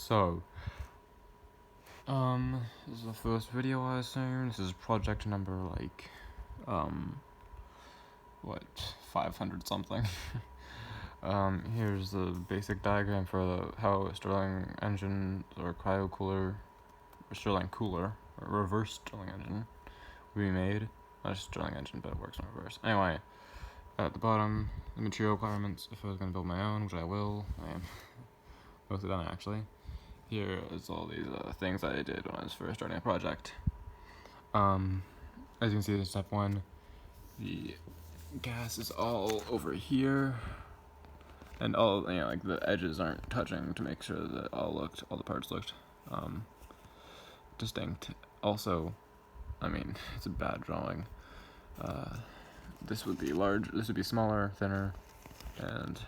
So, this is the first video I assume. This is project number, like, 500 something. Here's the basic diagram for how a Stirling engine, or cryo cooler, or Stirling cooler, or reverse Stirling engine would be made. Not a Stirling engine, but it works in reverse. Anyway, at the bottom, the material requirements, if I was going to build my own, which I will. I am mostly done actually. Here is all these things that I did when I was first starting a project. As you can see in step 1, the gas is all over here, and all, like the edges aren't touching to make sure that all the parts looked distinct. Also, I mean, it's a bad drawing. This would be large, this would be smaller, thinner, and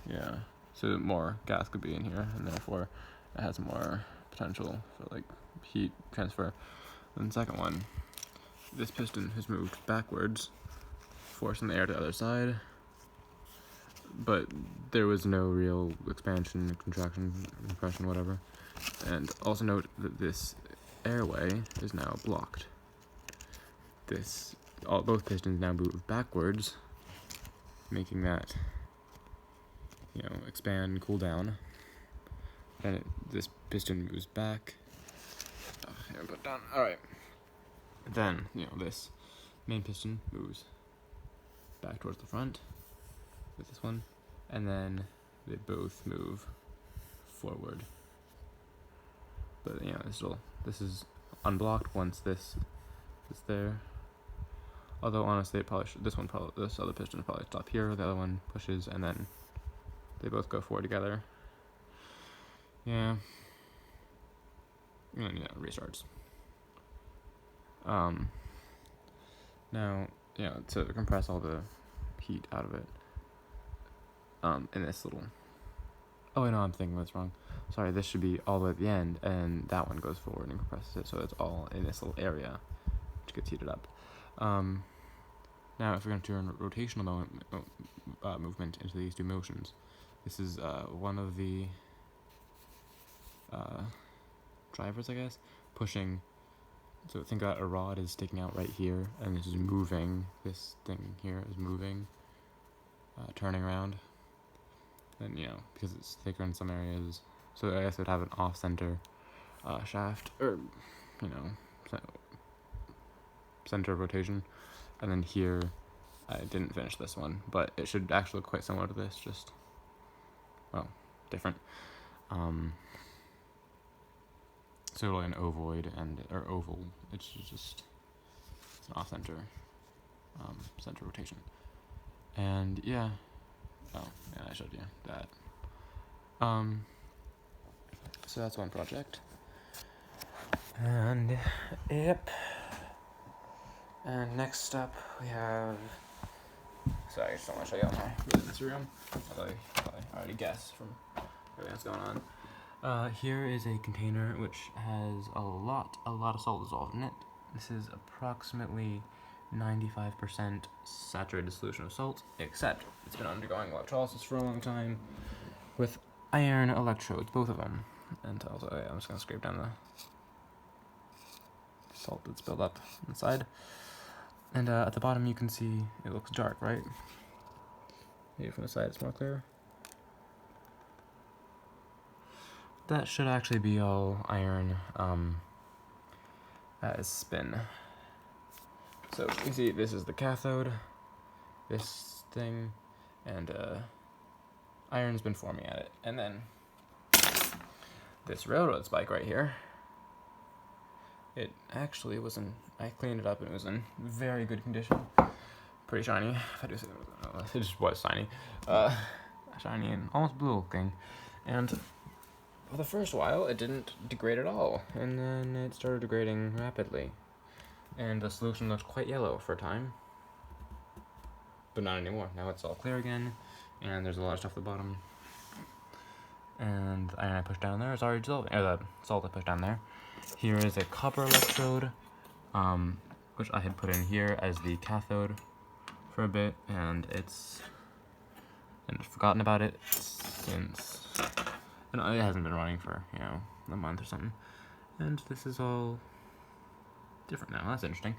yeah, so more gas could be in here, and therefore it has more potential for like heat transfer. And the second one, this piston has moved backwards, forcing the air to the other side, but there was no real expansion, contraction, compression, whatever. And also note that this airway is now blocked. Both pistons now move backwards, making that, expand, cool down. And this piston moves back. Here, put down. All right. Then, this main piston moves back towards the front with this one, and then they both move forward. But this is unblocked once this is there. Although honestly, this other piston will probably stop here. The other one pushes, and then they both go forward together. Yeah. And then restarts. Now, to compress all the heat out of it, in this little. Oh, no, I'm thinking that's wrong. Sorry, this should be all the way at the end, and that one goes forward and compresses it, so it's all in this little area, which gets heated up. Now, if we're going to turn rotational movement into these two motions, this is one of the drivers, I guess, pushing. So think about a rod is sticking out right here, and this is moving. This thing here is moving, turning around. And because it's thicker in some areas, so I guess it would have an off-center shaft, or center of rotation. And then here, I didn't finish this one, but it should actually look quite similar to this, just different. So like an ovoid or oval. It's an off-center center rotation. And yeah. Oh, yeah, I showed you that. So that's one project. And yep. And next up we have. Sorry, I just don't want to show you all my in this room. Although you probably already guessed from everything that's going on. Here is a container which has a lot of salt dissolved in it. This is approximately 95% saturated solution of salt, except it's been undergoing electrolysis for a long time with iron electrodes, both of them. And also, I'm just going to scrape down the salt that's built up inside. And at the bottom you can see it looks dark, right? Maybe from the side it's more clear. That should actually be all iron as spin. So you see this is the cathode, this thing, and iron's been forming at it. And then this railroad spike right here, it actually was I cleaned it up and it was in very good condition. Pretty shiny, if I do say it just was shiny. Shiny and almost blue looking. And for the first while, it didn't degrade at all, and then it started degrading rapidly. And the solution looked quite yellow for a time, but not anymore. Now it's all clear again, and there's a lot of stuff at the bottom. And the iron I pushed down there is already dissolving, or the salt I pushed down there. Here is a copper electrode, which I had put in here as the cathode for a bit, and I've forgotten about it since and it hasn't been running for, you know, a month or something. And this is all different now. That's interesting.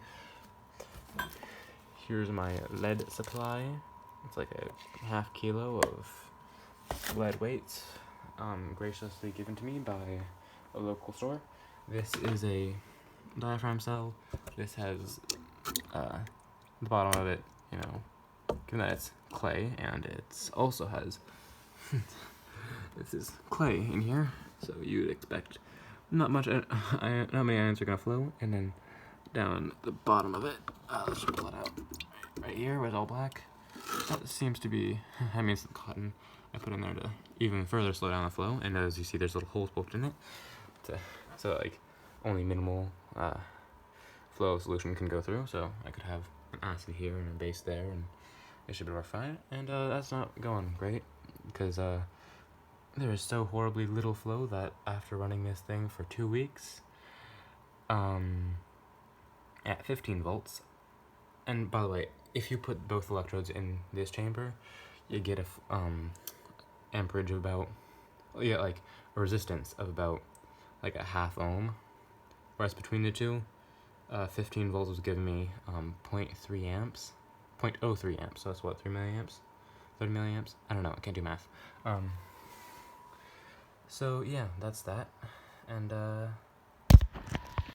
Here's my lead supply. It's like a half kilo of lead weights, graciously given to me by a local store. This is a diaphragm cell. This has the bottom of it, you know, given that it's clay, and it also has this is clay in here, so you'd expect not much, not many ions are gonna flow. And then down the bottom of it, let's just pull it out right here, where it's all black. That seems to be, I mean, it's the cotton I put in there to even further slow down the flow. And as you see, there's little holes poked in it, so like only minimal flow of solution can go through. So I could have an acid here and a base there, and it should be work fine. And that's not going great, because there is so horribly little flow that after running this thing for 2 weeks, at 15 volts, and by the way, if you put both electrodes in this chamber, you get a amperage of about, like a resistance of about like a half ohm, whereas between the two, 15 volts was giving me 0.3 amps, 0.03 amps, so that's what, 3 milliamps, 30 milliamps, I don't know, I can't do math. So yeah, that's that, and